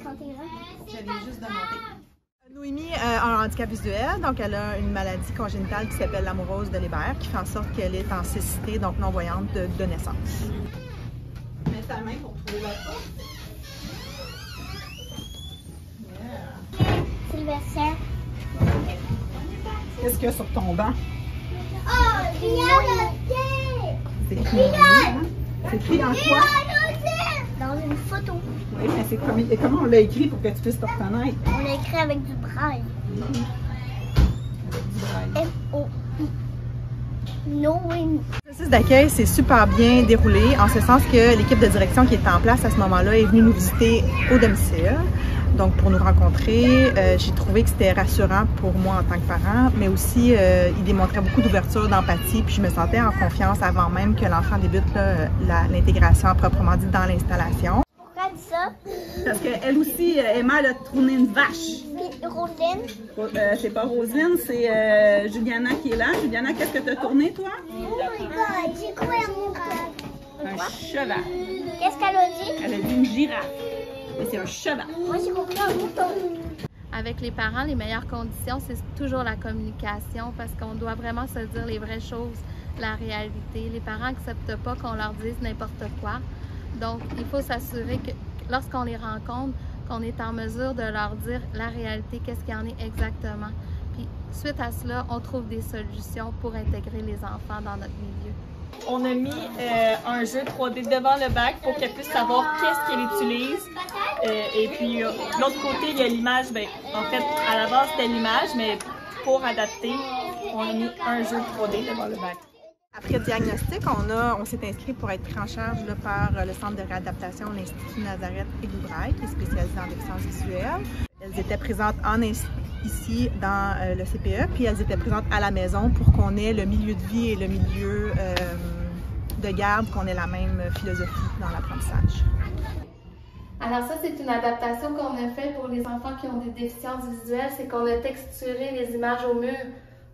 quand t'es là. Je viens juste de monter. Noémie a un handicap visuel, donc elle a une maladie congénitale qui s'appelle l'amorose de Leber, qui fait en sorte qu'elle est en cécité, donc non-voyante de naissance. Mets ta main pour trouver la porte. Sylvester. Qu'est-ce qu'il y a sur ton banc? Oh, Noé! C'est écrit en hein? C'est écrit en quoi? Dans une photo. Oui, mais c'est comment on l'a écrit pour que tu puisses te reconnaître? On l'a écrit avec du braille. M-O-I. Noémie. Le processus d'accueil s'est super bien déroulé, en ce sens que l'équipe de direction qui était en place à ce moment-là est venue nous visiter au domicile. Donc, pour nous rencontrer, j'ai trouvé que c'était rassurant pour moi en tant que parent, mais aussi, il démontrait beaucoup d'ouverture, d'empathie, puis je me sentais en confiance avant même que l'enfant débute l'intégration à proprement dit dans l'installation. Pourquoi elle dit ça? Parce qu'elle aussi, Emma, elle a tourné une vache. Puis Roselyne? C'est pas Roselyne, c'est Juliana qui est là. Juliana, qu'est-ce que tu as tourné, toi? Oh my god, j'ai quoi à mon Un cheval. Qu'est-ce qu'elle a dit? Elle a dit une girafe. Mais c'est un cheval. Moi, j'ai compris un mouton. Avec les parents, les meilleures conditions, c'est toujours la communication parce qu'on doit vraiment se dire les vraies choses, la réalité. Les parents n'acceptent pas qu'on leur dise n'importe quoi. Donc, il faut s'assurer que lorsqu'on les rencontre, qu'on est en mesure de leur dire la réalité, qu'est-ce qu'il y en est exactement. Puis, suite à cela, on trouve des solutions pour intégrer les enfants dans notre milieu. On a mis un jeu 3D devant le bac pour qu'elle puisse savoir qu'est-ce qu'elle utilise. Et puis, de l'autre côté, il y a l'image. Ben, en fait, à la base, c'était l'image, mais pour adapter, on a mis un jeu 3D devant le bac. Après diagnostic, on s'est inscrit pour être pris en charge là, par le Centre de réadaptation, l'Institut Nazareth et Loubraille, qui est spécialisé en déficience visuelle. Elles étaient présentes ici dans le CPE, puis elles étaient présentes à la maison pour qu'on ait le milieu de vie et le milieu de garde, qu'on ait la même philosophie dans l'apprentissage. Alors ça, c'est une adaptation qu'on a faite pour les enfants qui ont des déficiences visuelles, c'est qu'on a texturé les images au mur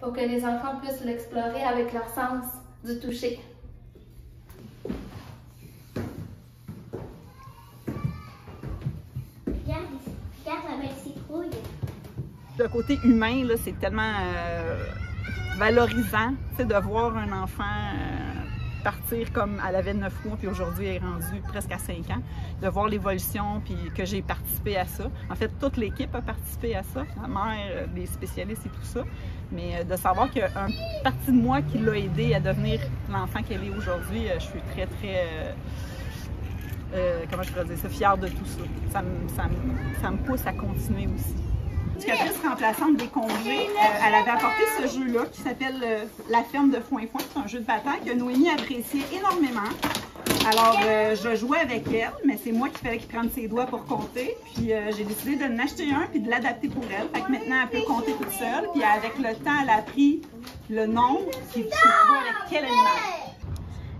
pour que les enfants puissent l'explorer avec leur sens du toucher. Regarde la belle citrouille. Le côté humain, là, c'est tellement valorisant de voir un enfant partir comme elle avait 9 mois, puis aujourd'hui elle est rendue presque à 5 ans, de voir l'évolution, puis que j'ai participé à ça. En fait, toute l'équipe a participé à ça, la mère, les spécialistes et tout ça, mais de savoir qu'il y a une partie de moi qui l'a aidée à devenir l'enfant qu'elle est aujourd'hui, je suis très, comment je pourrais dire ça, fière de tout ça. Ça me pousse à continuer aussi. L'éducatrice remplaçante des congés, elle avait apporté ce jeu-là qui s'appelle La ferme de Foin-Foin. C'est un jeu de bataille que Noémie appréciait énormément. Alors, je jouais avec elle, mais c'est moi qui fallait qu'il prenne ses doigts pour compter. Puis, j'ai décidé de l'acheter un puis de l'adapter pour elle. Fait que maintenant, elle peut compter toute seule. Puis, avec le temps, elle a appris le nombre qui va avec quel animal.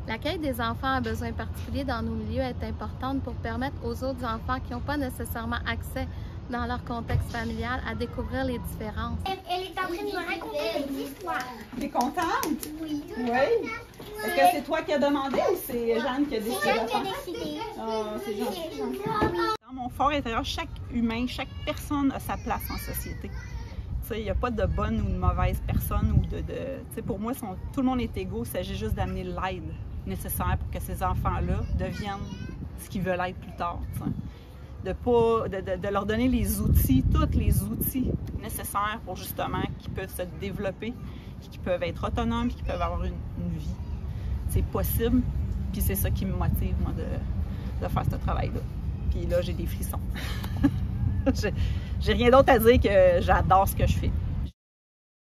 L'accueil des enfants à besoins particuliers dans nos milieux est importante pour permettre aux autres enfants qui n'ont pas nécessairement accès dans leur contexte familial à découvrir les différences. Elle est en train de me raconter des histoires. T'es contente? Oui. Oui. Est-ce que c'est toi qui as demandé ou c'est Jeanne qui a décidé? C'est Jeanne qui a décidé. Oh, c'est gentil. Dans mon fort intérieur, chaque humain, chaque personne a sa place en société. Il n'y a pas de bonne ou de mauvaise personne. Pour moi, tout le monde est égaux. Il s'agit juste d'amener l'aide nécessaire pour que ces enfants-là deviennent ce qu'ils veulent être plus tard. T'sais. De leur donner les outils, tous les outils nécessaires pour justement qu'ils peuvent se développer, qu'ils peuvent être autonomes, qu'ils peuvent avoir une vie. C'est possible, puis c'est ça qui me motive, moi, de faire ce travail-là. Puis là, j'ai des frissons. J'ai rien d'autre à dire que j'adore ce que je fais.